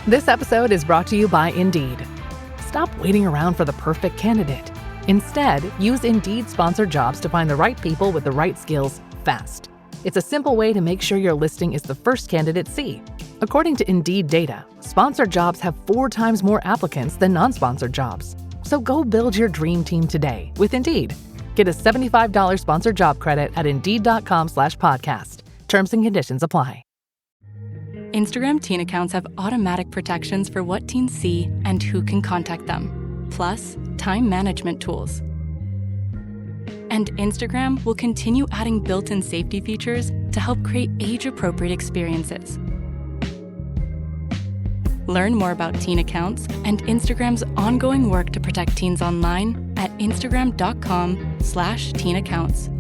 This episode is brought to you by Indeed. Stop waiting around for the perfect candidate. Instead, use Indeed sponsored jobs to find the right people with the right skills fast. It's a simple way to make sure your listing is the first candidates see. According to Indeed data, sponsored jobs have 4 times more applicants than non-sponsored jobs. So go build your dream team today with Indeed. Get a $75 sponsored job credit at Indeed.com/podcast. Terms and conditions apply. Instagram teen accounts have automatic protections for what teens see and who can contact them, plus time management tools. And Instagram will continue adding built-in safety features to help create age-appropriate experiences. Learn more about teen accounts and Instagram's ongoing work to protect teens online at instagram.com/teen accounts.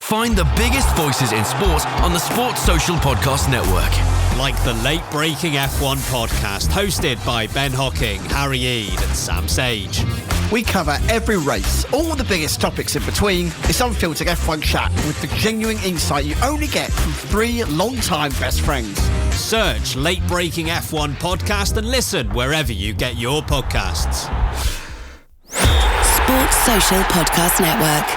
Find the biggest voices in sport on the Sports Social Podcast Network. Like the late-breaking F1 podcast hosted by Ben Hocking, Harry Eade and Sam Sage. We cover every race, all the biggest topics in between. It's unfiltered F1 chat with the genuine insight you only get from 3 long-time best friends. Search Late-Breaking F1 podcast and listen wherever you get your podcasts. Sports Social Podcast Network.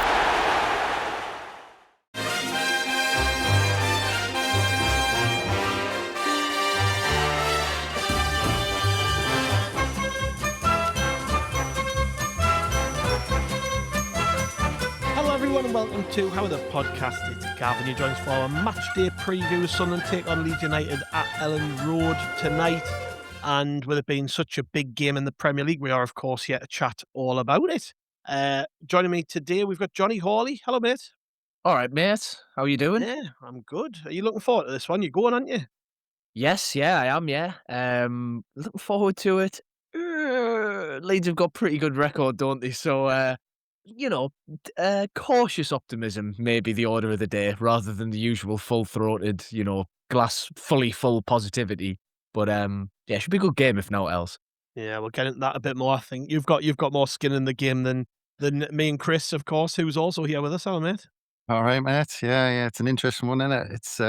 Welcome to How the Podcast. It's Gavin. You join us for our matchday preview. Sunderland take on Leeds United at Elland Road tonight. And with it being such a big game in the Premier League, we are, of course, here to chat all about it. Joining me today, we've got Jonny Hawley. Hello, mate. All right, mate. How are you doing? Yeah, I'm good. Are you looking forward to this one? You're going, aren't you? Yes, yeah, I am, yeah. Looking forward to it. Leeds have got a pretty good record, don't they? So, cautious optimism may be the order of the day rather than the usual full-throated, glass fully full positivity. But it should be a good game if not else. Yeah, we'll get into that a bit more. I think you've got more skin in the game than me and Chris, of course, who's also here with us. Hello, mate. All right, mate. Yeah, it's an interesting one, isn't it? It's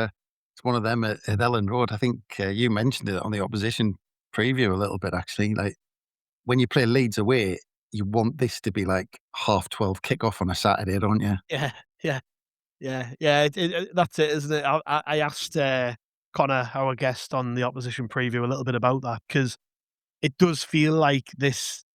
one of them at Elland Road. I think you mentioned it on the opposition preview a little bit, actually. Like when you play Leeds away, you want this to be like 12:30 kickoff on a Saturday, don't you? Yeah. That's it, isn't it? I asked Connor, our guest on the opposition preview, a little bit about that because it does feel like this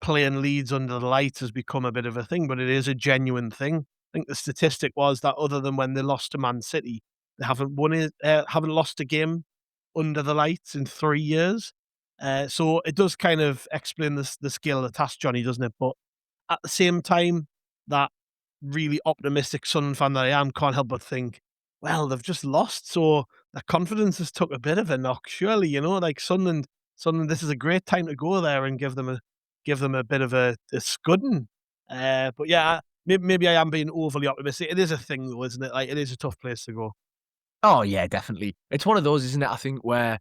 playing Leeds under the lights has become a bit of a thing, but it is a genuine thing. I think the statistic was that other than when they lost to Man City, they haven't lost a game under the lights in 3 years. So it does kind of explain the scale of the task, Jonny, doesn't it? But at the same time, that really optimistic Sunderland fan that I am can't help but think, well, they've just lost, so their confidence has took a bit of a knock. Surely, like Sunderland, this is a great time to go there and give them a bit of a scudding. But yeah, maybe I am being overly optimistic. It is a thing, though, isn't it? Like it is a tough place to go. Oh yeah, definitely. It's one of those, isn't it? I think where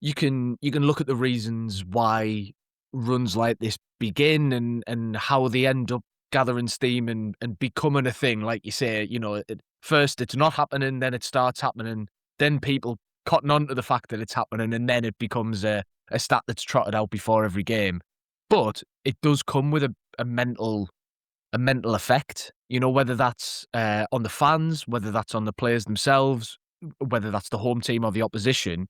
you can look at the reasons why runs like this begin and how they end up gathering steam and becoming a thing. Like you say, at first it's not happening, then it starts happening, then people cotton on to the fact that it's happening, and then it becomes a stat that's trotted out before every game. But it does come with a mental effect, whether that's on the fans, whether that's on the players themselves, whether that's the home team or the opposition.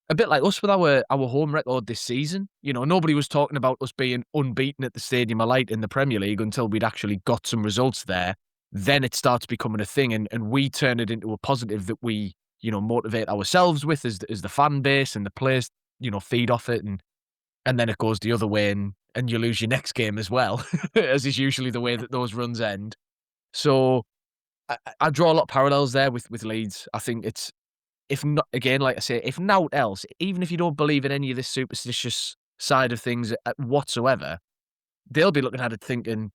A bit like us with our home record this season. Nobody was talking about us being unbeaten at the Stadium of Light in the Premier League until we'd actually got some results there. Then it starts becoming a thing, and we turn it into a positive that we, motivate ourselves with as the fan base, and the players, feed off it, and then it goes the other way, and you lose your next game as well, as is usually the way that those runs end. So I draw a lot of parallels there with Leeds. I think it's, if not, again, like I say, if not else, even if you don't believe in any of this superstitious side of things whatsoever, they'll be looking at it thinking,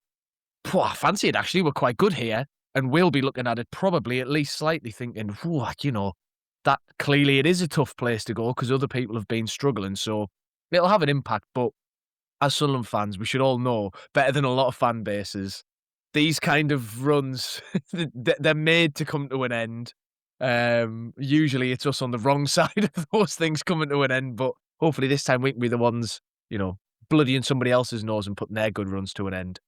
I fancy it actually, we're quite good here. And we'll be looking at it probably at least slightly thinking, that clearly it is a tough place to go because other people have been struggling. So it'll have an impact. But as Sunderland fans, we should all know better than a lot of fan bases, these kind of runs, they're made to come to an end. Usually it's us on the wrong side of those things coming to an end, but hopefully this time we can be the ones, bloodying somebody else's nose and putting their good runs to an end.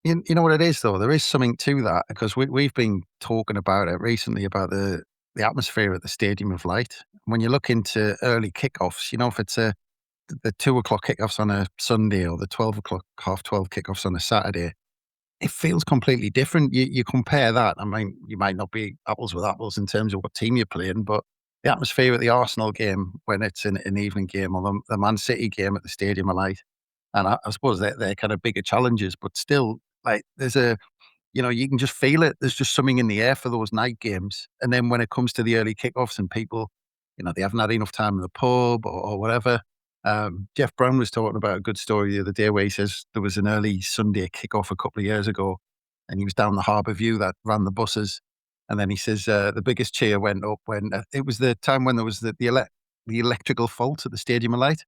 You know what it is, though? There is something to that, because we've been talking about it recently, about the atmosphere at the Stadium of Light. When you look into early kickoffs, if it's the 2 o'clock kickoffs on a Sunday or the 12 o'clock, 12:30 kickoffs on a Saturday, it feels completely different. You compare that. I mean, you might not be apples with apples in terms of what team you're playing, but the atmosphere at the Arsenal game when it's an evening game, or the Man City game at the Stadium of Light, and I suppose they're kind of bigger challenges, but still, like, there's you can just feel it. There's just something in the air for those night games. And then when it comes to the early kickoffs and people, they haven't had enough time in the pub or whatever. Jeff Brown was talking about a good story the other day where he says there was an early Sunday kickoff a couple of years ago, and he was down the Harbour View that ran the buses. And then he says the biggest cheer went up when it was the time when there was the electrical fault at the Stadium of Light.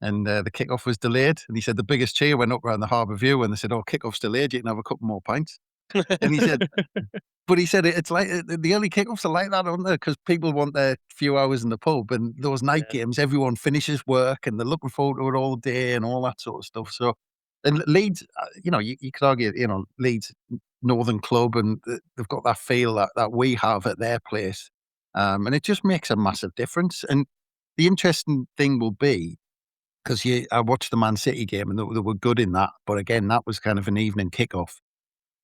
And the kickoff was delayed. And he said the biggest cheer went up around the Harbour View, and they said, "Oh, kickoff's delayed. You can have a couple more pints." And he said, but he said it's like the early kickoffs are like that, aren't they? Because people want their few hours in the pub, and those night games, everyone finishes work and they're looking forward to it all day and all that sort of stuff. So, and Leeds, you could argue, Leeds, Northern club, and they've got that feel that we have at their place. And it just makes a massive difference. And the interesting thing will be, because I watched the Man City game and they were good in that. But again, that was kind of an evening kickoff.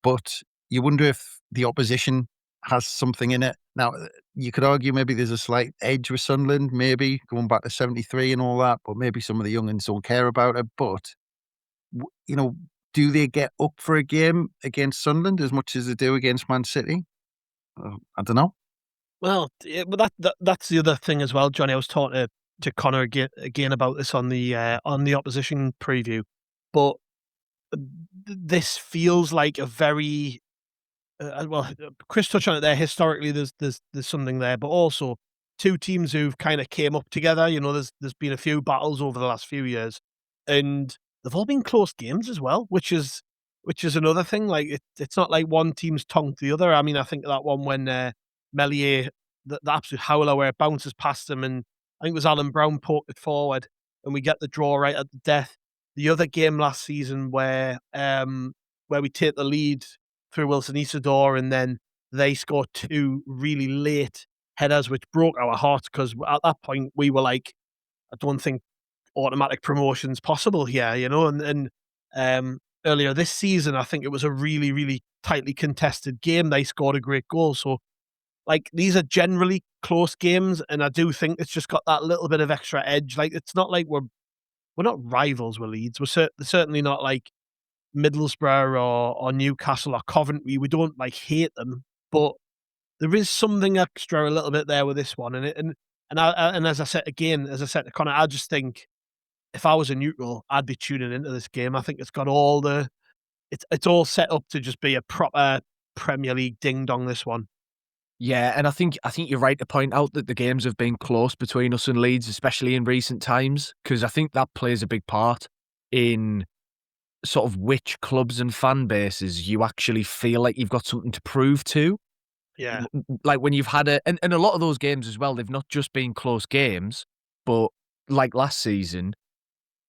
But you wonder if the opposition has something in it. Now, you could argue maybe there's a slight edge with Sunderland, maybe going back to 73 and all that, but maybe some of the young'uns don't care about it. But, do they get up for a game against Sunderland as much as they do against Man City? I don't know. Well, that's the other thing as well, Johnny. I was talking to Connor again about this on the opposition preview, but this feels like a very Chris touched on it there. Historically, there's something there, but also two teams who've kind of came up together. There's been a few battles over the last few years, and they've all been close games as well, which is another thing. Like it's not like one team's tonked the other. I mean, I think that one when Melier, the absolute howler where it bounces past him, and I think it was Alan Brown poked it forward, and we get the draw right at the death. The other game last season where we take the lead through Wilson Isidor, and then they scored two really late headers, which broke our hearts, because at that point we were like, I don't think automatic promotion's possible here, and earlier this season, I think it was a really, really tightly contested game. They scored a great goal. So, like, these are generally close games, and I do think it's just got that little bit of extra edge. Like, it's not like we're not rivals with Leeds. We're certainly not like Middlesbrough or Newcastle or Coventry. We don't like hate them, but there is something extra a little bit there with this one. And as I said to Connor, I just think if I was a neutral, I'd be tuning into this game. I think it's got it's all set up to just be a proper Premier League ding dong, this one. Yeah, and I think you're right to point out that the games have been close between us and Leeds, especially in recent times, because I think that plays a big part in sort of which clubs and fan bases you actually feel like you've got something to prove to. Yeah. Like when you've had and a lot of those games as well, they've not just been close games, but like last season,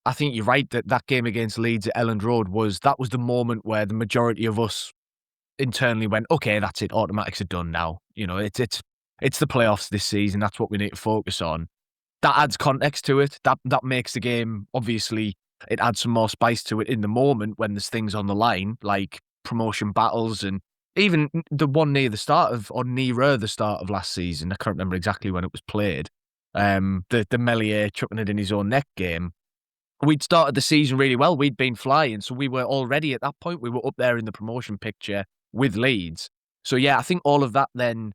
I think you're right that game against Leeds at Elland Road was the moment where the majority of us internally went, okay, that's it, automatics are done now. It's the playoffs this season. That's what we need to focus on. That adds context to it. That makes the game, obviously, it adds some more spice to it in the moment when there's things on the line, like promotion battles, and even the one near the start of last season. I can't remember exactly when it was played. The Melier chucking it in his own neck game. We'd started the season really well. We'd been flying. So we were already at that point, we were up there in the promotion picture with Leeds. So yeah, I think all of that then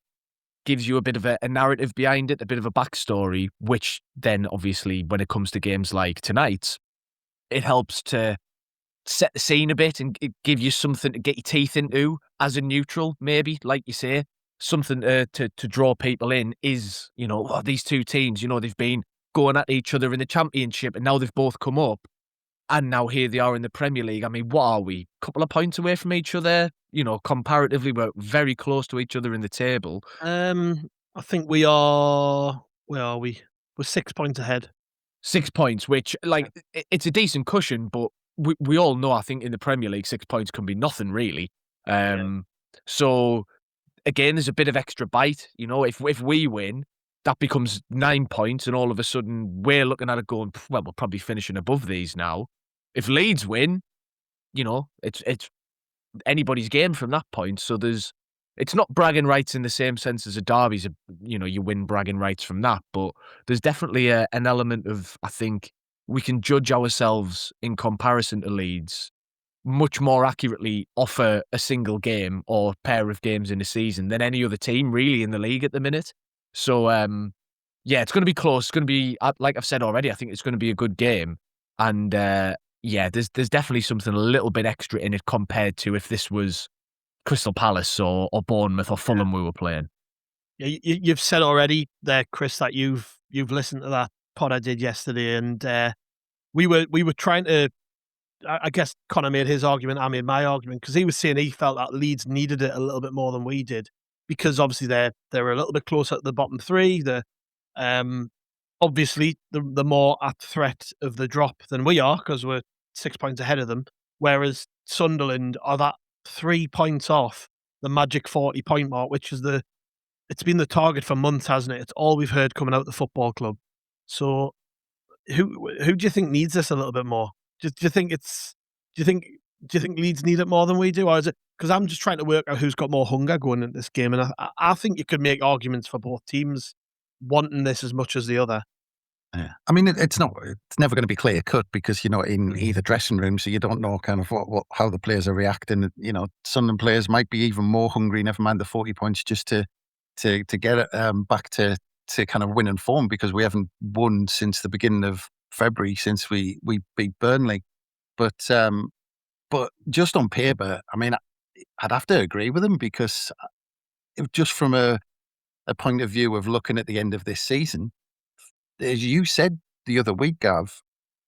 gives you a bit of a narrative behind it, a bit of a backstory, which then obviously when it comes to games like tonight's, it helps to set the scene a bit and give you something to get your teeth into as a neutral, maybe, like you say, something to draw people in is, these two teams, they've been going at each other in the Championship and now they've both come up and now here they are in the Premier League. I mean, what are we? A couple of points away from each other? Comparatively, we're very close to each other in the table. I think we are. Where are we? We're 6 points ahead. 6 points, which, like, it's a decent cushion, but we all know, I think, in the Premier League, 6 points can be nothing, really. So, again, there's a bit of extra bite. You know, if we win, that becomes 9 points, and all of a sudden, we're looking at it going, well, we're probably finishing above these now. If Leeds win, you know, it's anybody's game from that point. So it's not bragging rights in the same sense as a derby's. You know, you win bragging rights from that, but there's definitely an element of, I think, we can judge ourselves in comparison to Leeds much more accurately off a single game or pair of games in a season than any other team really in the league at the minute. So, yeah, it's going to be close. It's going to be, like I've said already, I think it's going to be a good game. And, yeah, there's definitely something a little bit extra in it compared to if this was Crystal Palace or Bournemouth or Fulham we were playing. Yeah, you've said already there, Chris, that you've listened to that pod I did yesterday, and we were trying to. I guess Connor made his argument, I made my argument, because he was saying he felt that Leeds needed it a little bit more than we did, because obviously they're a little bit closer to the bottom three. Obviously the more at threat of the drop than we are, because we're 6 points ahead of them, whereas Sunderland are that 3 points off the magic 40-point mark, which is it's been the target for months, hasn't it? It's all we've heard coming out of the football club. So who do you think needs this a little bit more? Do you think Leeds need it more than we do, or is it? Because I'm just trying to work out who's got more hunger going into this game, and I think you could make arguments for both teams wanting this as much as the other. Yeah. I mean, it's never going to be clear cut because you're not in either dressing room, so you don't know kind of how the players are reacting. You know, Sunderland players might be even more hungry, never mind the 40 points, just to get it back to kind of winning form, because we haven't won since the beginning of February, since we beat Burnley. But just on paper, I mean, I'd have to agree with him, because just from a point of view of looking at the end of this season, as you said the other week, Gav,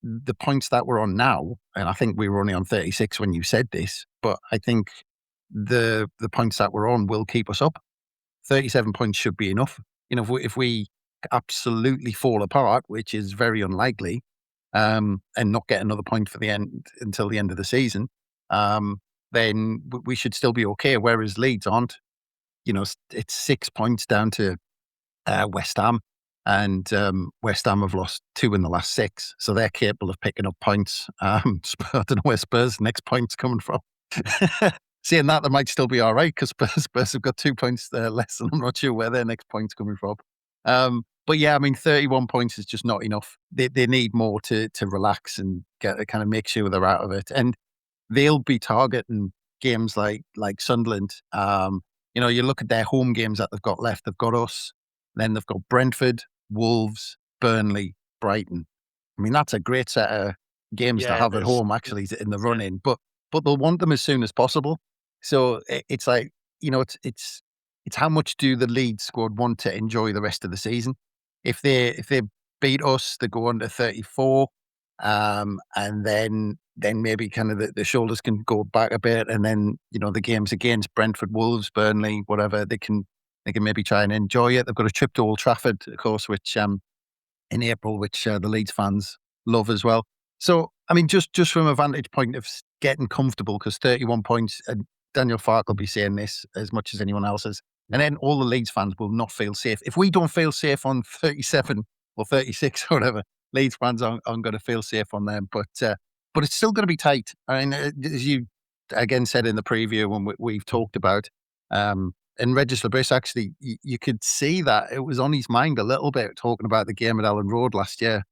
the points that we're on now, and I think we were only on 36 when you said this, but I think the points that we're on will keep us up. 37 points should be enough. You know, if we absolutely fall apart, which is very unlikely, and not get another point for the end until the end of the season, then we should still be okay. Whereas Leeds aren't. You know, it's 6 points down to West Ham, and West Ham have lost 2 in the last 6, so they're capable of picking up points. I don't know where Spurs' next point's coming from. Saying that, they might still be all right, because Spurs have got 2 points less, and I'm not sure where their next point's coming from. But yeah, I mean, 31 points is just not enough. They need more to relax and kind of make sure they're out of it. And they'll be targeting games like Sunderland. You know, you look at their home games that they've got left. They've got us, then they've got Brentford, Wolves, Burnley, Brighton. I mean, that's a great set of games to have at home, actually, in the run-in. But they'll want them as soon as possible. So it's like, you know, it's how much do the Leeds squad want to enjoy the rest of the season? If they beat us, they go on to 34, and then maybe kind of the shoulders can go back a bit, and then, you know, the games against Brentford, Wolves, Burnley, whatever, they can maybe try and enjoy it. They've got a trip to Old Trafford, of course, which in April, which the Leeds fans love as well. So, I mean, just from a vantage point of getting comfortable, because 31 points, and Daniel Farke will be saying this as much as anyone else is, and then all the Leeds fans will not feel safe. If we don't feel safe on 37 or 36 or whatever, Leeds fans aren't going to feel safe on them. But it's still going to be tight. I mean, as you again said in the preview, when we've talked about, and Regis Labris, actually, you could see that it was on his mind a little bit, talking about the game at Elland Road last year,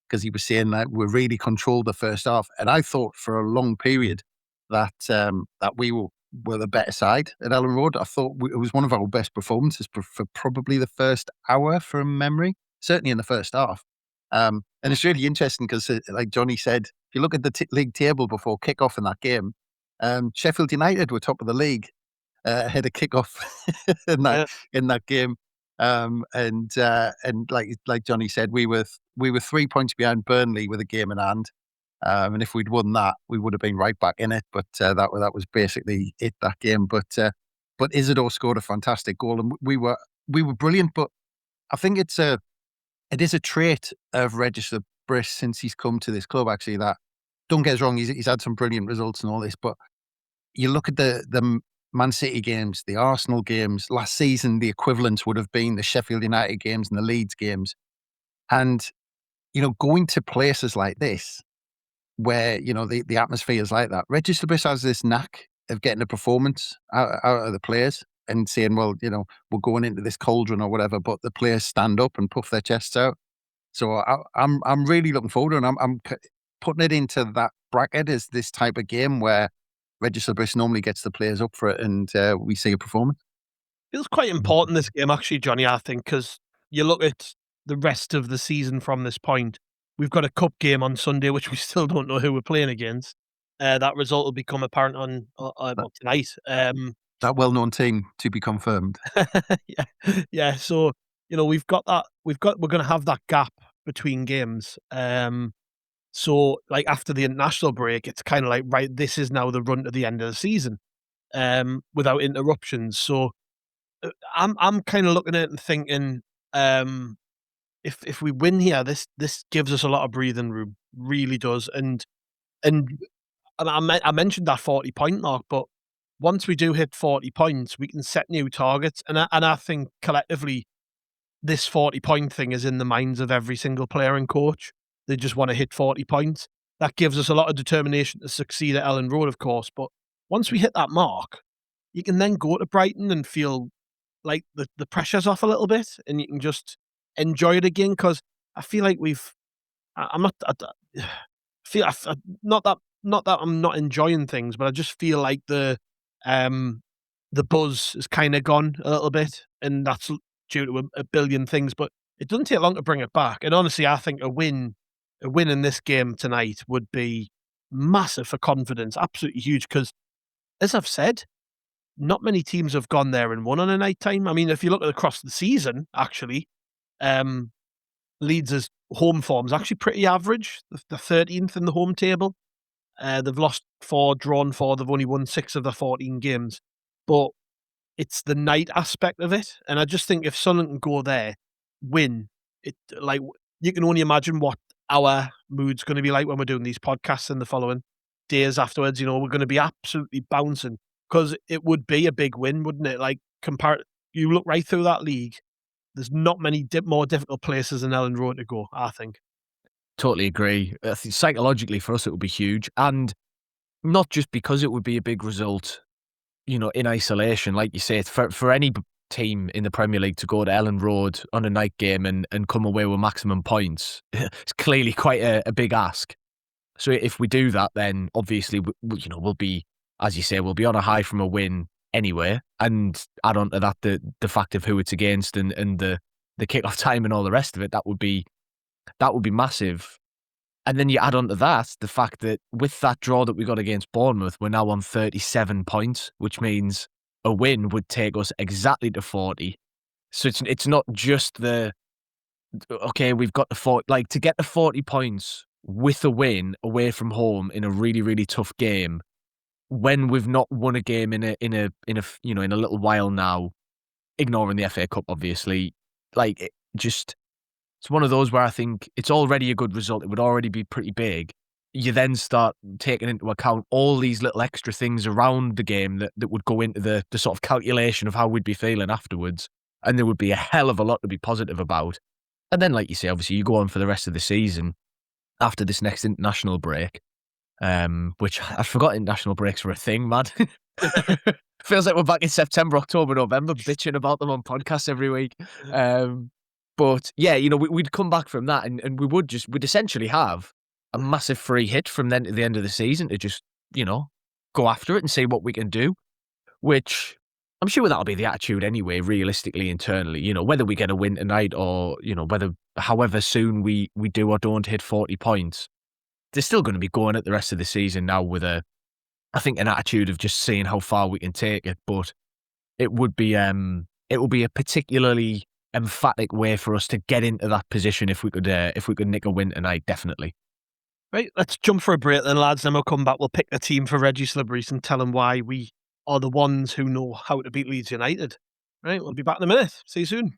because he was saying that we really controlled the first half. And I thought for a long period that we were the better side at Elland Road. I thought it was one of our best performances for probably the first hour from memory, certainly in the first half. And it's really interesting because, like Jonny said, if you look at the league table before kick-off in that game, Sheffield United were top of the league ahead of kick-off in that game. And like Jonny said, we were 3 points behind Burnley with a game in hand. And if we'd won that, we would have been right back in it. But that was basically it, that game. But Isidor scored a fantastic goal, and we were we were brilliant, but I think it is a trait of Register Briss since he's come to this club, actually, that, don't get us wrong, he's had some brilliant results and all this, but you look at the Man City games, the Arsenal games, last season, the equivalents would have been the Sheffield United games and the Leeds games. And, going to places like this, where, the atmosphere is like that, Register Briss has this knack of getting a performance out of the players and saying, well, we're going into this cauldron or whatever, but the players stand up and puff their chests out. So I'm really looking forward to it. And I'm putting it into that bracket as this type of game where Register Briss normally gets the players up for it and we see a performance. Feels quite important, this game, actually, Jonny, I think, because you look at the rest of the season from this point. We've got a cup game on Sunday, which we still don't know who we're playing against. That result will become apparent on tonight. That well-known team to be confirmed. yeah. So we've got that. We're going to have that gap between games. So like after the international break, it's kind of like, right, this is now the run to the end of the season, without interruptions. So I'm kind of looking at it and thinking, if we win here, this gives us a lot of breathing room, really does. And I mentioned that 40-point mark, but once we do hit 40 points, we can set new targets. And I think collectively, this 40-point thing is in the minds of every single player and coach. They just want to hit 40 points. That gives us a lot of determination to succeed at Elland Road, of course. But once we hit that mark, you can then go to Brighton and feel like the pressure's off a little bit, and you can just enjoy it again. Because I feel like not that I'm not enjoying things, but I just feel like the buzz is kind of gone a little bit, and that's due to a billion things. But it doesn't take long to bring it back. And honestly, I think a win in this game tonight would be massive for confidence, absolutely huge. Because as I've said, not many teams have gone there and won on a night time. I mean, if you look at across the season, actually, Leeds' home form is actually pretty average. The 13th in the home table. They've lost 4, drawn 4. They've only won 6 of their 14 games. But it's the night aspect of it. And I just think if Sunderland can go there, win, like, you can only imagine what our mood's going to be like when we're doing these podcasts in the following days afterwards. We're going to be absolutely bouncing, because it would be a big win, wouldn't it? Like, you look right through that league, there's not many more difficult places than Elland Road to go, I think. Totally agree. I think psychologically for us it would be huge, and not just because it would be a big result, in isolation, like you say, for any team in the Premier League to go to Elland Road on a night game and come away with maximum points, it's clearly quite a big ask. So if we do that, then obviously we'll be, as you say, we'll be on a high from a win anyway, and add on to that the fact of who it's against and the kick-off time and all the rest of it. That would be massive. And then you add on to that the fact that with that draw that we got against Bournemouth, we're now on 37 points, which means a win would take us exactly to 40. So it's not just we've got the 40, like, to get the 40 points with a win away from home in a really, really tough game, when we've not won a game in a little while now, ignoring the FA Cup, obviously, like, it's one of those where I think it's already a good result. It would already be pretty big. You then start taking into account all these little extra things around the game that would go into the sort of calculation of how we'd be feeling afterwards. And there would be a hell of a lot to be positive about. And then, like you say, obviously you go on for the rest of the season after this next international break, which I forgot international breaks were a thing, man. Feels like we're back in September, October, November, bitching about them on podcasts every week. But yeah, we'd come back from that and we'd essentially have a massive free hit from then to the end of the season to just, go after it and see what we can do, which I'm sure that'll be the attitude anyway, realistically, internally, whether we get a win tonight or, however soon we do or don't hit 40 points, they're still going to be going at the rest of the season now with I think an attitude of just seeing how far we can take it. But it would be a particularly emphatic way for us to get into that position if we could nick a win tonight, definitely. Right, let's jump for a break then, lads. Then we'll come back. We'll pick the team for Reggie Slibberies and tell them why we are the ones who know how to beat Leeds United. Right, we'll be back in a minute. See you soon.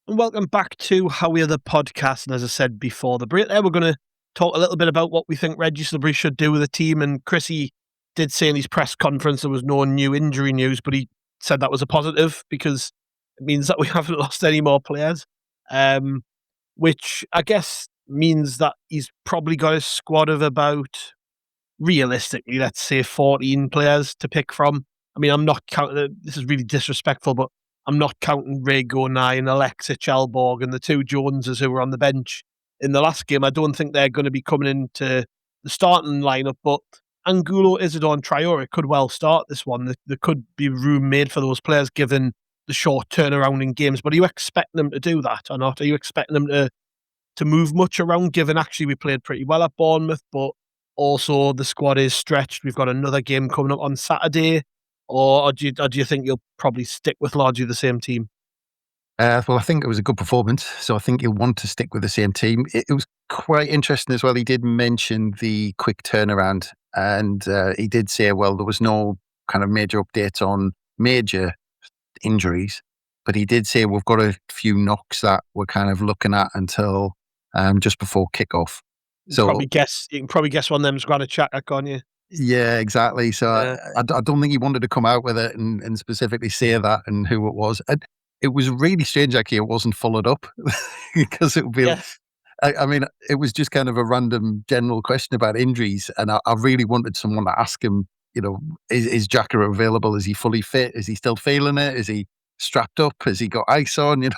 And welcome back to How We Are the podcast. And as I said before the break there, we're going to talk a little bit about what we think Reggie Slibbery should do with the team. And Chrissy did say in his press conference there was no new injury news, but he said that was a positive because it means that we haven't lost any more players, which I guess means that he's probably got a squad of about, realistically, let's say 14 players to pick from. I mean, I'm not counting, this is really disrespectful, but I'm not counting Ray Gonai and Alexis Chelborg and the two Joneses who were on the bench in the last game. I don't think they're going to be coming into the starting lineup, but Angulo, Isidor and Traore could well start this one. There could be room made for those players given the short turnaround in games. But are you expecting them to do that or not? Are you expecting them to move much around, given actually we played pretty well at Bournemouth, but also the squad is stretched? We've got another game coming up on Saturday. Or do you think you'll probably stick with largely the same team? Well, I think it was a good performance, so I think you'll want to stick with the same team. It was quite interesting as well. He did mention the quick turnaround, and he did say, well, there was no kind of major updates on major injuries, but he did say we've got a few knocks that we're kind of looking at until just before kickoff. So you can probably guess one of them's Granit Xhaka, can't you? Yeah, exactly. So Yeah. I don't think he wanted to come out with it and specifically say that and who it was. It was really strange, actually, it wasn't followed up because it would be, Yeah. I mean, it was just kind of a random general question about injuries. And I really wanted someone to ask him, is Xhaka available? Is he fully fit? Is he still feeling it? Is he strapped up? Has he got ice on?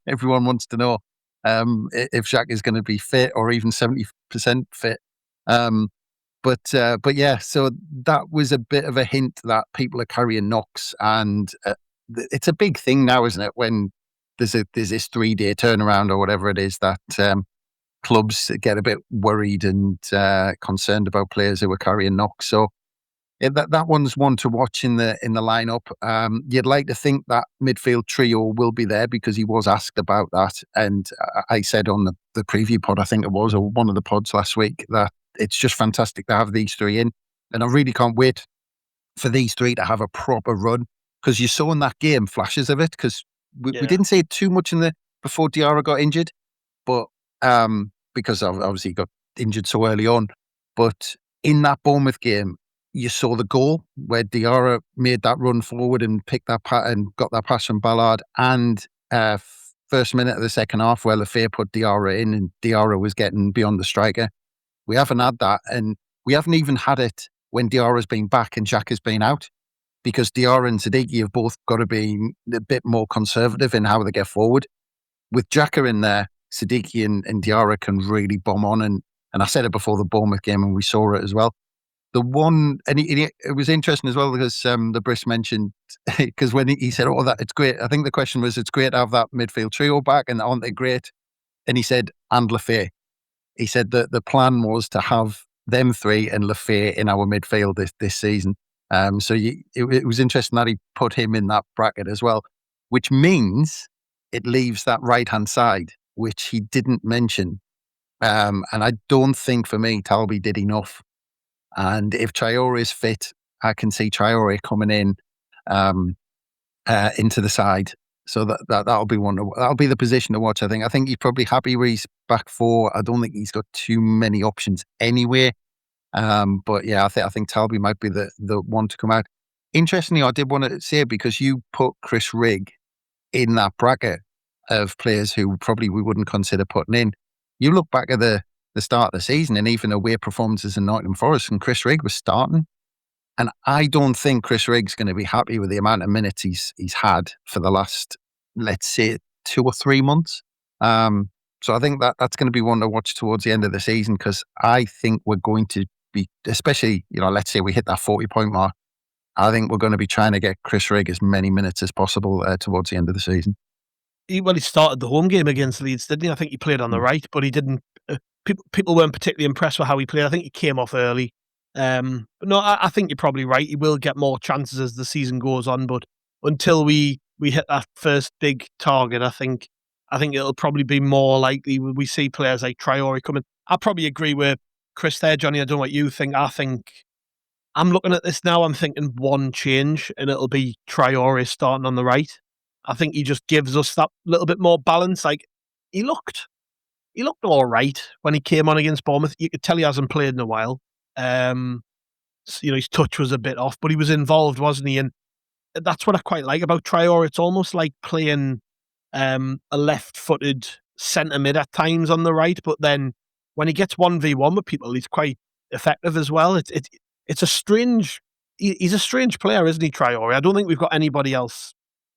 Everyone wants to know if Xhaka is going to be fit or even 70% fit. But yeah, so that was a bit of a hint that people are carrying knocks, and it's a big thing now, isn't it? When there's this 3-day turnaround or whatever it is, that clubs get a bit worried and concerned about players who are carrying knocks. So that one's one to watch in the lineup. You'd like to think that midfield trio will be there because he was asked about that, and I said on the preview pod, I think it was, or one of the pods last week, that it's just fantastic to have these three in. And I really can't wait for these three to have a proper run, because you saw in that game flashes of it, because we didn't see it too much before Diarra got injured, but because obviously he got injured so early on. But in that Bournemouth game, you saw the goal where Diarra made that run forward and picked that and got that pass from Ballard, and first minute of the second half where Lafayette put Diarra in and Diarra was getting beyond the striker. We haven't had that, and we haven't even had it when Diarra's been back and Xhaka's been out, because Diarra and Siddiqui have both got to be a bit more conservative in how they get forward. With Xhaka in there, Siddiqui and Diarra can really bomb on, and I said it before the Bournemouth game and we saw it as well. The one, and it was interesting as well because the Briss mentioned, because when he said, "Oh, that it's great," I think the question was, "It's great to have that midfield trio back, and aren't they great?" And he said, "And Lafayette." He said that the plan was to have them three and Lafayette in our midfield this season. So it was interesting that he put him in that bracket as well, which means it leaves that right-hand side, which he didn't mention. And I don't think, for me, Talby did enough. And if Traore is fit, I can see Traore coming in into the side. So that'll be that'll be the position to watch. I think he's probably happy where he's back four. I don't think he's got too many options anyway. But yeah, I think Talby might be the one to come out. Interestingly, I did want to say, because you put Chris Rigg in that bracket of players who probably we wouldn't consider putting in. You look back at the start of the season and even away performances in Nottingham Forest, and Chris Rigg was starting. And I don't think Chris Rigg's going to be happy with the amount of minutes he's had for the last, let's say, 2 or 3 months. So I think that's going to be one to watch towards the end of the season, because I think we're going to be, especially, let's say we hit that 40-point mark, I think we're going to be trying to get Chris Rigg as many minutes as possible towards the end of the season. He started the home game against Leeds, didn't he? I think he played on the right, but he didn't. People weren't particularly impressed with how he played. I think he came off early. But no, I think you're probably right. He will get more chances as the season goes on, but until we hit that first big target, I think it'll probably be more likely we see players like Traore coming. I probably agree with Chris there, Johnny. I don't know what you think. I think I'm looking at this now, I'm thinking one change, and it'll be Traore starting on the right. I think he just gives us that little bit more balance. Like, he looked all right when he came on against Bournemouth. You could tell he hasn't played in a while. His touch was a bit off, but he was involved, wasn't he? And that's what I quite like about Traore. It's almost like playing a left-footed centre mid at times on the right, but then when he gets 1v1 with people, he's quite effective as well. It's a strange. He's a strange player, isn't he, Traore? I don't think we've got anybody else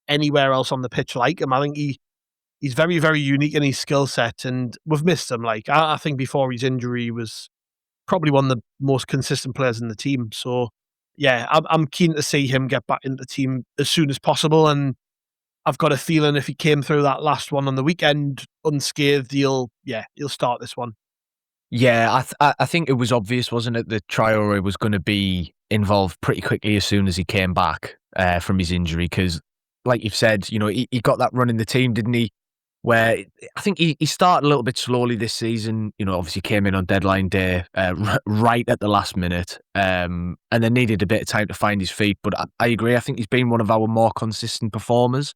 anywhere else on the pitch like him. I think he's very, very unique in his skill set, and we've missed him. Like, I think before his injury, he was probably one of the most consistent players in the team. So, yeah, I'm keen to see him get back into the team as soon as possible. And I've got a feeling if he came through that last one on the weekend unscathed, he'll start this one. Yeah, I think it was obvious, wasn't it, that Traore was going to be involved pretty quickly as soon as he came back from his injury. Because, like you've said, he got that run in the team, didn't he? Where I think he started a little bit slowly this season. Obviously came in on deadline day right at the last minute, and then needed a bit of time to find his feet. But I agree. I think he's been one of our more consistent performers.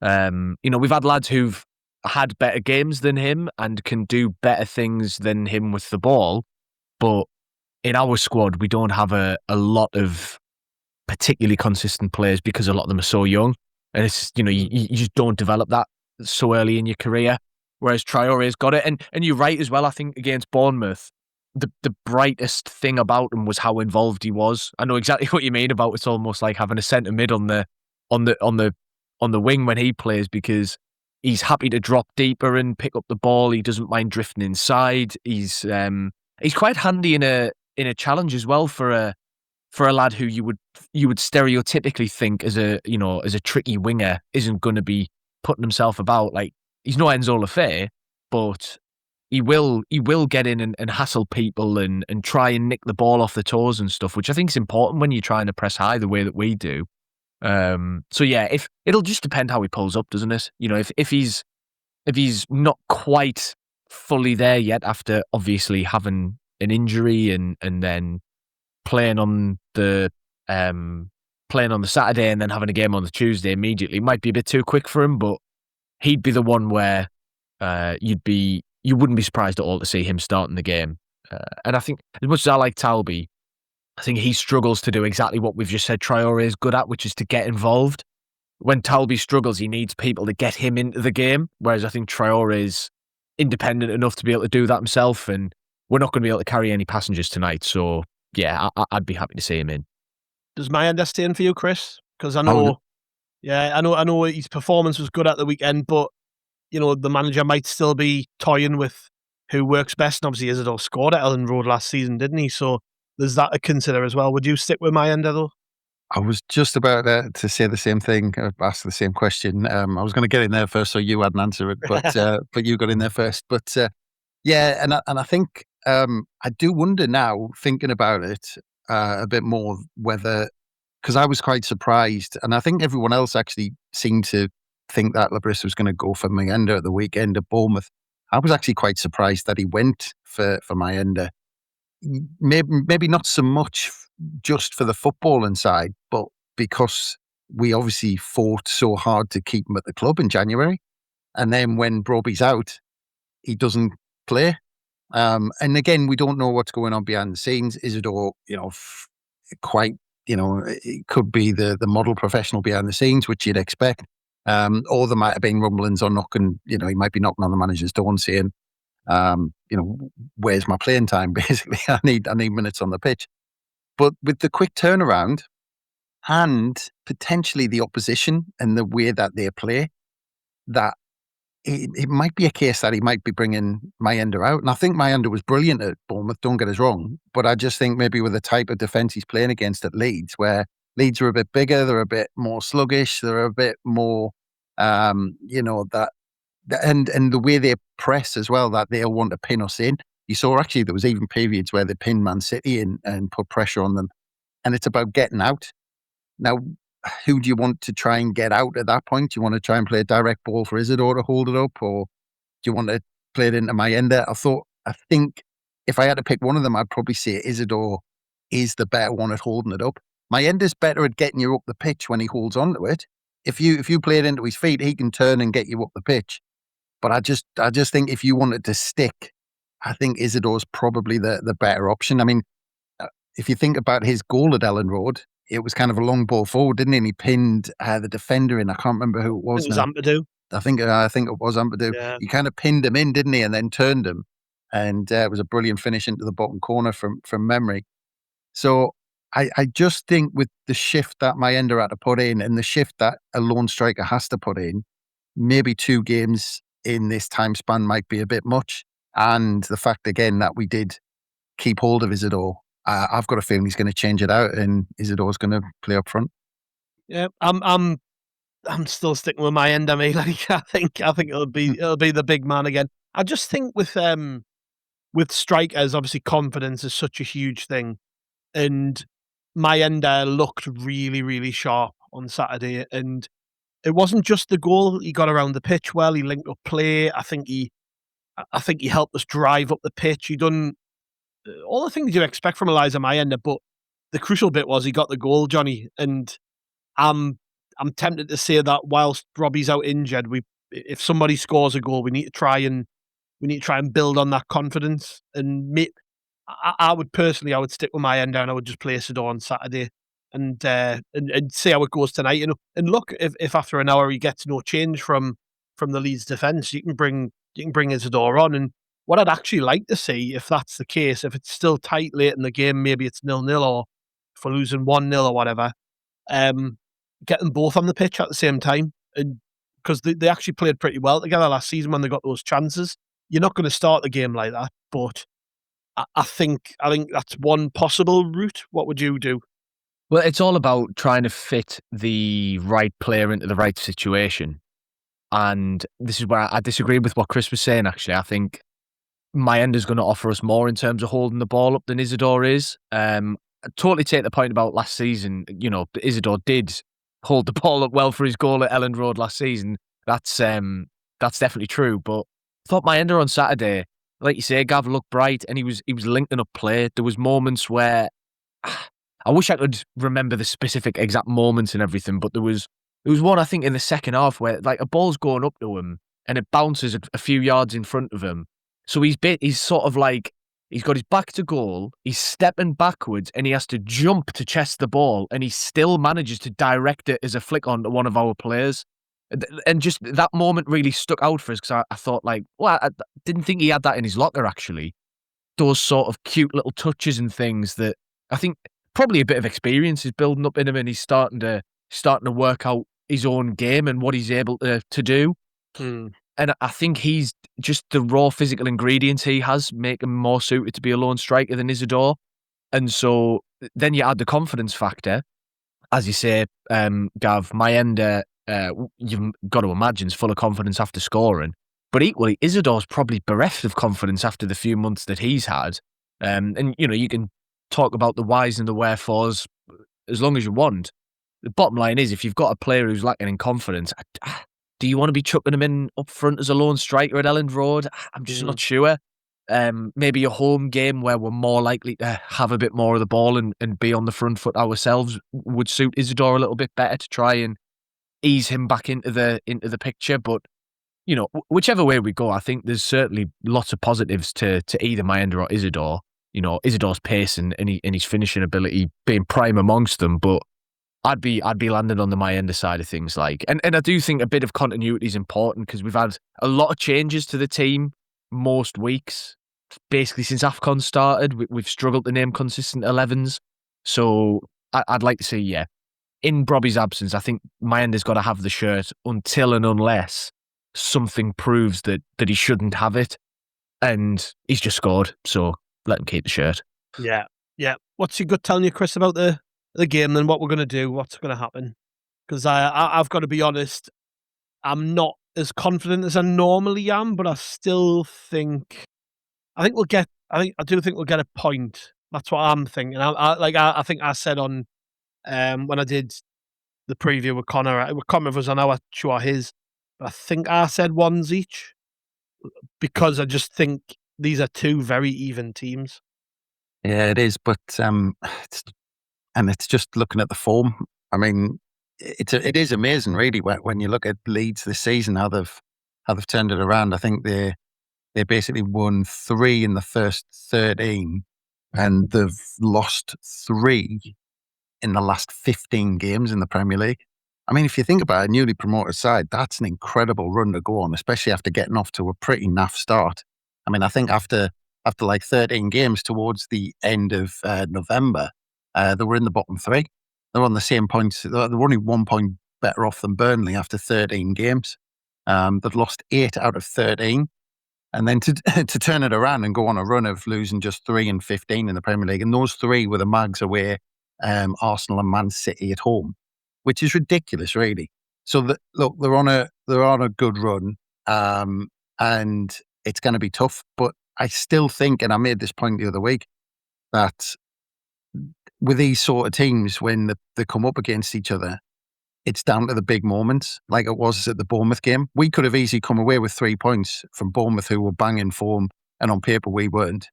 We've had lads who've had better games than him and can do better things than him with the ball. But in our squad, we don't have a lot of particularly consistent players because a lot of them are so young. And it's, you just don't develop that so early in your career. Whereas Traore's got it. And you're right as well, I think, against Bournemouth, the brightest thing about him was how involved he was. I know exactly what you mean about it's almost like having a centre mid on the wing when he plays, because he's happy to drop deeper and pick up the ball. He doesn't mind drifting inside. He's quite handy in a challenge as well for a lad who you would stereotypically think as a tricky winger isn't going to be putting himself about. Like, he's no Enzo Lefebvre, but he will get in and hassle people and try and nick the ball off the toes and stuff, which I think is important when you're trying to press high the way that we do. So yeah, if it'll just depend how he pulls up, doesn't it? If he's not quite fully there yet after obviously having an injury and then playing on the Saturday and then having a game on the Tuesday immediately, might be a bit too quick for him. But he'd be the one where you wouldn't be surprised at all to see him starting the game. And I think as much as I like Talby, I think he struggles to do exactly what we've just said Traore is good at, which is to get involved. When Talby struggles, he needs people to get him into the game, whereas I think Traore is independent enough to be able to do that himself, and we're not going to be able to carry any passengers tonight. So, yeah, I'd be happy to see him in. Does Mayenda stay in for you, Chris? Because I know his performance was good at the weekend, but, the manager might still be toying with who works best. And obviously, Isidor scored at Elland Road last season, didn't he? So, there's that to consider as well. Would you stick with Mayenda, though? I was just about to say the same thing, ask the same question. I was going to get in there first, so you hadn't answered it, but you got in there first. But yeah, and I think I do wonder now, thinking about it a bit more, whether, because I was quite surprised, and I think everyone else actually seemed to think that Labris was going to go for Mayenda at the weekend at Bournemouth. I was actually quite surprised that he went for Mayenda. Maybe not so much just for the footballing side, but because we obviously fought so hard to keep him at the club in January. And then when Broby's out, he doesn't play. And again, we don't know what's going on behind the scenes. Isidor, quite, it could be the model professional behind the scenes, which you'd expect. Or there might have been rumblings or knocking, he might be knocking on the manager's door and saying, where's my playing time? Basically, I need minutes on the pitch. But with the quick turnaround and potentially the opposition and the way that they play, that it might be a case that he might be bringing Mayenda out. And I think Mayenda was brilliant at Bournemouth, don't get us wrong. But I just think maybe with the type of defence he's playing against at Leeds, where Leeds are a bit bigger, they're a bit more sluggish, they're a bit more, that. And the way they press as well, that they'll want to pin us in. You saw actually there was even periods where they pinned Man City in and put pressure on them. And it's about getting out. Now, who do you want to try and get out at that point? Do you want to try and play a direct ball for Isidor to hold it up? Or do you want to play it into Mayenda? I think if I had to pick one of them, I'd probably say Isidor is the better one at holding it up. Mayenda's better at getting you up the pitch when he holds onto it. If you play it into his feet, he can turn and get you up the pitch. But I just think if you wanted to stick, I think Isidor's probably the better option. I mean, if you think about his goal at Elland Road, it was kind of a long ball forward, didn't he? And he pinned the defender in. I can't remember who it was. It was Ampadu. I think it was Ampadu. Yeah. He kind of pinned him in, didn't he? And then turned him. And it was a brilliant finish into the bottom corner from memory. So I just think with the shift that Mayenda had to put in and the shift that a lone striker has to put in, maybe 2 games in this time span might be a bit much. And the fact, again, that we did keep hold of Isidor, I've got a feeling he's going to change it out and Isidor's going to play up front. Yeah, I'm still sticking with Mayenda, mate. Like, I think it'll be the big man again. I just think with strikers, obviously confidence is such a huge thing. And Mayenda looked really, really sharp on Saturday. And it wasn't just the goal. He got around the pitch well. He linked up play. I think he helped us drive up the pitch. He done all the things you expect from Eliezer Mayenda. But the crucial bit was he got the goal, Jonny. And I'm tempted to say that whilst Robbie's out injured, if somebody scores a goal, we need to try and build on that confidence. And I would stick with Mayenda and I would just play Isidor on Saturday and see how it goes tonight. And look, if after an hour he gets no change from the Leeds defence, you can bring Isidor on. And what I'd actually like to see, if that's the case, if it's still tight late in the game, maybe it's 0-0 or if we're losing 1-0 or whatever, get them both on the pitch at the same time. And because they actually played pretty well together last season when they got those chances. You're not going to start the game like that, but I think that's one possible route. What would you do? Well, it's all about trying to fit the right player into the right situation. And this is where I disagree with what Chris was saying, actually. I think Mayenda's going to offer us more in terms of holding the ball up than Isidor is. I totally take the point about last season. You know, Isidor did hold the ball up well for his goal at Elland Road last season. That's definitely true. But I thought Mayenda on Saturday, like you say, Gav looked bright and he was linking up play. There was moments where I wish I could remember the specific exact moments and everything, but there was one, I think, in the second half where like a ball's going up to him and it bounces a few yards in front of him. So he's sort of like, he's got his back to goal, he's stepping backwards and he has to jump to chest the ball and he still manages to direct it as a flick onto one of our players. And just that moment really stuck out for us because I thought like, well, I didn't think he had that in his locker, actually. Those sort of cute little touches and things that I think probably a bit of experience is building up in him and he's starting to work out his own game and what he's able to do. And I think he's just the raw physical ingredients he has make him more suited to be a lone striker than Isidor. And so then you add the confidence factor. As you say, Gav, Mayenda, you've got to imagine, is full of confidence after scoring. But equally, Isidor's probably bereft of confidence after the few months that he's had. And, you know, you can talk about the whys and the wherefores as long as you want. The bottom line is, if you've got a player who's lacking in confidence, do you want to be chucking him in up front as a lone striker at Elland Road? I'm just not sure. Maybe a home game where we're more likely to have a bit more of the ball and be on the front foot ourselves would suit Isidor a little bit better to try and ease him back into the picture. But, you know, whichever way we go, I think there's certainly lots of positives to either Mayenda or Isidor. You know, Isidor's pace and his finishing ability being prime amongst them, but I'd be landing on the Mayenda side of things. Like, and I do think a bit of continuity is important because we've had a lot of changes to the team most weeks, basically since AFCON started. We've struggled to name consistent 11s. So I'd like to see, yeah, in Robbie's absence, I think Mayenda's got to have the shirt until and unless something proves that he shouldn't have it. And he's just scored, so let him keep the shirt. Yeah. What's your gut telling you, Chris, about the game and what we're going to do, what's going to happen? Because I've got to be honest, I'm not as confident as I normally am, but I still think, I do think we'll get a point. That's what I'm thinking. I think I said on, when I did the preview with Connor was on our show his, but I think I said ones each because I just think these are two very even teams. Yeah, it is. But it's just looking at the form. I mean, it is amazing, really, when you look at Leeds this season, how they've turned it around. I think they basically won 3 in the first 13, and they've lost 3 in the last 15 games in the Premier League. I mean, if you think about a newly promoted side, that's an incredible run to go on, especially after getting off to a pretty naff start. I mean, I think after like 13 games towards the end of November, they were in the bottom 3. They're on the same points. They're only 1 point better off than Burnley after 13 games. They've lost 8 out of 13. And then to turn it around and go on a run of losing just 3 and 15 in the Premier League, and those 3 were the Mags away, Arsenal and Man City at home, which is ridiculous, really. So look, they're on a good run, and it's going to be tough. But I still think, and I made this point the other week, that with these sort of teams, when they come up against each other, it's down to the big moments, like it was at the Bournemouth game. We could have easily come away with 3 points from Bournemouth, who were banging form, and on paper we weren't.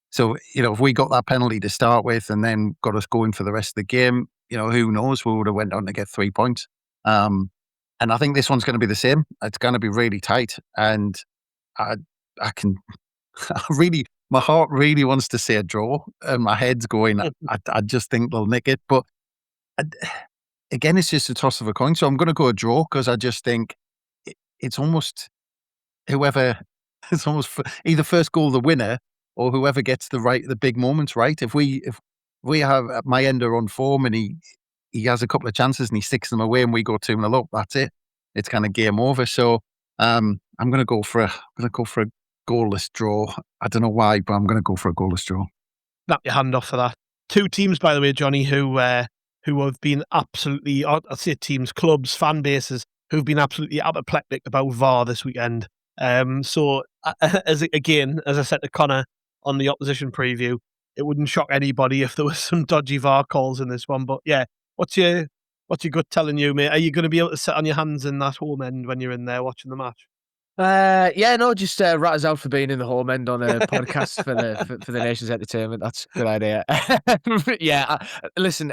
So, if we got that penalty to start with and then got us going for the rest of the game, who knows? We would have went on to get 3 points. And I think this one's going to be the same. It's going to be really tight, and I can my heart really wants to say a draw, and my head's going, I just think they'll nick it, but. Again, it's just a toss of a coin. So I'm going to go a draw because I just think it's almost it's almost either first goal the winner or whoever gets the big moments right. If we have Mayenda on form and he has a couple of chances and he sticks them away and we go 2-0 up, that's it. It's kind of game over. So I'm going to go for a goalless draw. I don't know why, but I'm going to go for a goalless draw. Snap your hand off for that. 2 teams, by the way, Johnny, who have been absolutely, I'd say teams, clubs, fan bases, who've been absolutely apoplectic about VAR this weekend. So, as I said to Connor on the opposition preview, it wouldn't shock anybody if there was some dodgy VAR calls in this one. But yeah, what's your gut telling you, mate? Are you going to be able to sit on your hands in that home end when you're in there watching the match? Just rat us out for being in the home end on a podcast for the nation's entertainment. That's a good idea. Listen.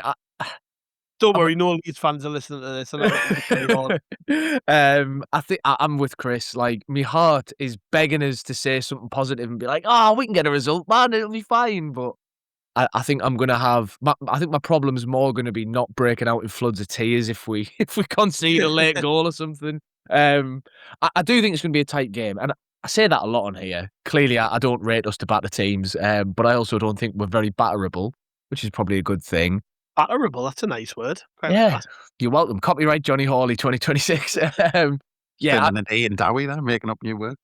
Don't worry, no Leeds fans are listening to this. I think I'm with Chris. Like, my heart is begging us to say something positive and be like, "Oh, we can get a result, man. It'll be fine." But I think I'm gonna have. I think my problem's more going to be not breaking out in floods of tears if we concede a late goal or something. I do think it's going to be a tight game, and I say that a lot on here. Clearly, I don't rate us to batter teams, but I also don't think we're very batterable, which is probably a good thing. Batterable, that's a nice word. Yeah, you're welcome. Copyright Johnny Hawley 2026. And an Ian Dowie there, making up new words.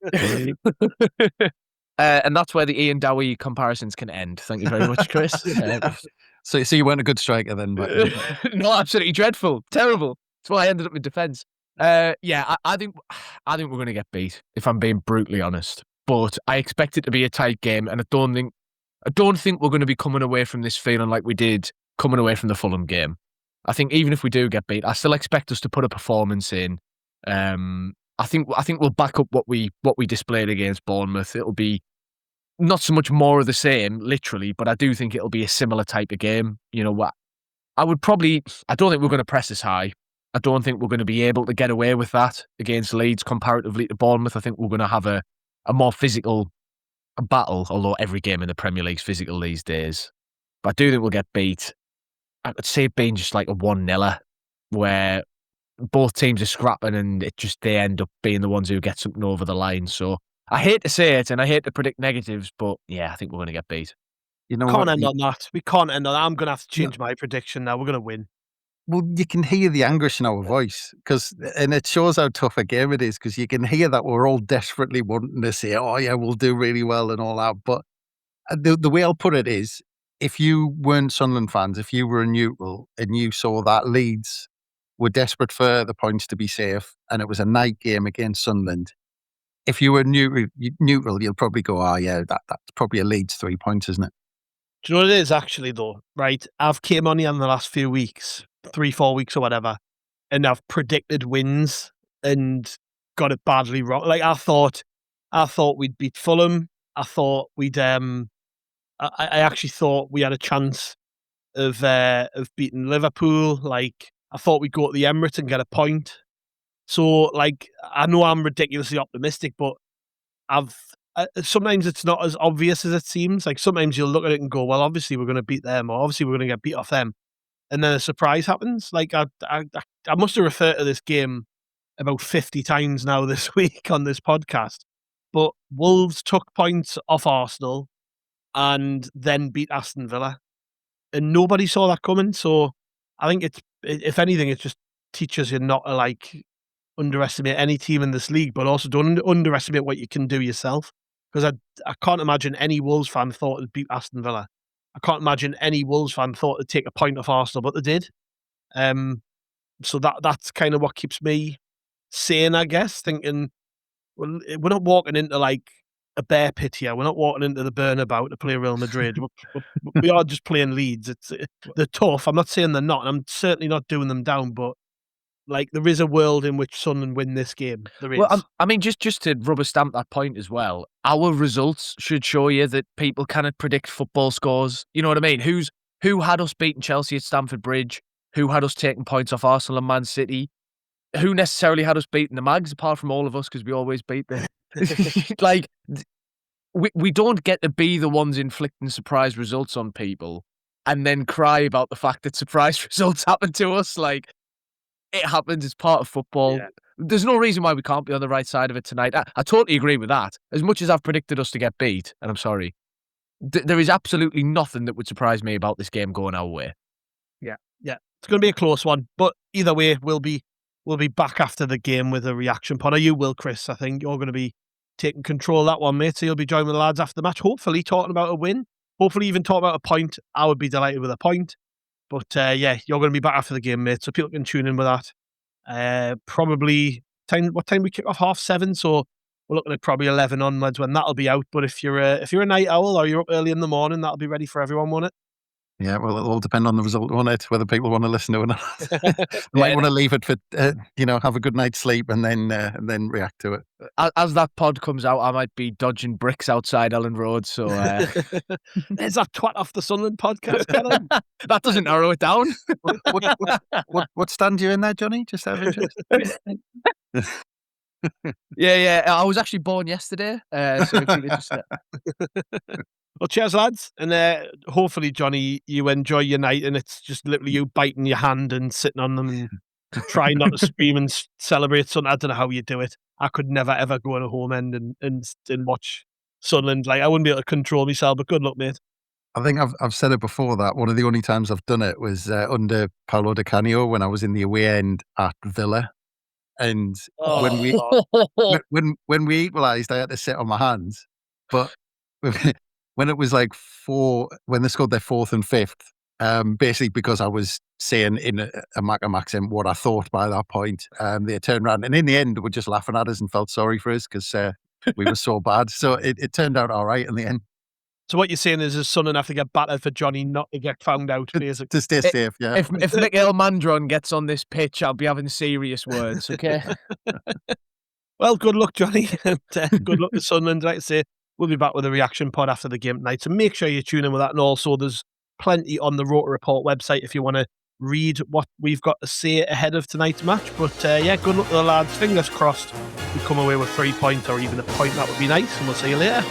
And that's where the Ian Dowie comparisons can end. Thank you very much, Chris. So you weren't a good striker then? But... No, absolutely dreadful, terrible. That's why I ended up in defence. I think we're going to get beat, if I'm being brutally honest. But I expect it to be a tight game, and I don't think we're going to be coming away from this feeling like we did coming away from the Fulham game. I think even if we do get beat, I still expect us to put a performance in. I think we'll back up what we displayed against Bournemouth. It'll be not so much more of the same, literally, but I do think it'll be a similar type of game. You know what? I don't think we're going to press as high. I don't think we're going to be able to get away with that against Leeds comparatively to Bournemouth. I think we're going to have a more physical battle, although every game in the Premier League's physical these days. But I do think we'll get beat. I'd say it being just like a 1-0 where both teams are scrapping and they end up being the ones who get something over the line. So I hate to say it and I hate to predict negatives, but yeah, I think we're going to get beat. You know, can't end on that. We can't end on that. I'm going to have to change my prediction now. We're going to win. Well, you can hear the anguish in our voice and it shows how tough a game it is because you can hear that we're all desperately wanting to say, "Oh yeah, we'll do really well" and all that. But the way I'll put it is, if you weren't Sunderland fans, if you were a neutral and you saw that Leeds were desperate for the points to be safe and it was a night game against Sunderland, if you were neutral, you'll probably go, "Oh yeah, that's probably a Leeds 3 points, isn't it?" Do you know what it is actually though, right? I've came on here in the last few weeks, 3-4 weeks or whatever, and I've predicted wins and got it badly wrong. Like I thought we'd beat Fulham. I thought we'd I actually thought we had a chance of beating Liverpool. Like, I thought we'd go to the Emirates and get a point. So, like, I know I'm ridiculously optimistic, but sometimes it's not as obvious as it seems. Like, sometimes you'll look at it and go, well, obviously we're going to beat them, or obviously we're going to get beat off them. And then a surprise happens. Like, I must have referred to this game about 50 times now this week on this podcast. But Wolves took points off Arsenal and then beat Aston Villa. And nobody saw that coming. So I think if anything, it just teaches you not to, like, underestimate any team in this league, but also don't underestimate what you can do yourself. Because I can't imagine any Wolves fan thought it'd beat Aston Villa. I can't imagine any Wolves fan thought it'd take a point off Arsenal, but they did. So that's kind of what keeps me sane, I guess, thinking, well, we're not walking into, like, a bear pit here. We're not walking into the Bernabeu to play Real Madrid. We are just playing Leeds. They're tough. I'm not saying they're not, and I'm certainly not doing them down, but, like, there is a world in which Sunderland win this game. There is. Well, I mean, just to rubber stamp that point as well, our results should show you that people cannot predict football scores. You know what I mean? Who had us beating Chelsea at Stamford Bridge? Who had us taking points off Arsenal and Man City? Who necessarily had us beating the Mags, apart from all of us, because we always beat them? Like, we don't get to be the ones inflicting surprise results on people and then cry about the fact that surprise results happen to us. Like, it happens. It's part of football. Yeah. There's no reason why we can't be on the right side of it tonight. I totally agree with that. As much as I've predicted us to get beat, and I'm sorry, there is absolutely nothing that would surprise me about this game going our way. Yeah. It's going to be a close one, but either way, we'll be back after the game with a reaction pod. Or you will, Chris. I think you're going to be taking control of that one, mate. So you'll be joining the lads after the match, hopefully talking about a win, hopefully even talking about a point. I would be delighted with a point. But yeah, you're going to be back after the game, mate. So people can tune in with that. Probably what time we kick off? 7:30. So we're looking at probably 11 onwards when that'll be out. But if you're a night owl or you're up early in the morning, that'll be ready for everyone, won't it? Yeah, well, it'll all depend on the result, won't it? Whether people want to listen to it or not. They might want to leave it for, have a good night's sleep and then react to it. As that pod comes out, I might be dodging bricks outside Elland Road. So there's that twat off the Sunderland podcast. That doesn't narrow it down. What stand are you in there, Johnny? Just out of interest. Yeah. I was actually born yesterday. So Well, cheers, lads. And hopefully, Johnny, you enjoy your night and it's just literally you biting your hand and sitting on them and trying not to scream and celebrate something. I don't know how you do it. I could never, ever go on a home end and watch Sunderland. Like, I wouldn't be able to control myself, but good luck, mate. I think I've said it before that one of the only times I've done it was under Paolo Di Canio when I was in the away end at Villa. And when we equalised, I had to sit on my hands. But when it was like when they scored their fourth and fifth, basically because I was saying in a Macam accent what I thought by that point, they turned around and in the end they were just laughing at us and felt sorry for us because we were so bad. So it turned out all right in the end. So what you're saying is his son have to get battered for Johnny not to get found out, basically. To stay safe, yeah. If Miguel Mandron gets on this pitch, I'll be having serious words, okay? Well, good luck, Johnny. And good luck to Sunderland. Like I say, we'll be back with a reaction pod after the game tonight. So make sure you tune in with that. And also, there's plenty on the Rotor Report website if you want to read what we've got to say ahead of tonight's match. But yeah, good luck to the lads. Fingers crossed we come away with 3 points or even a point. That would be nice. And we'll see you later.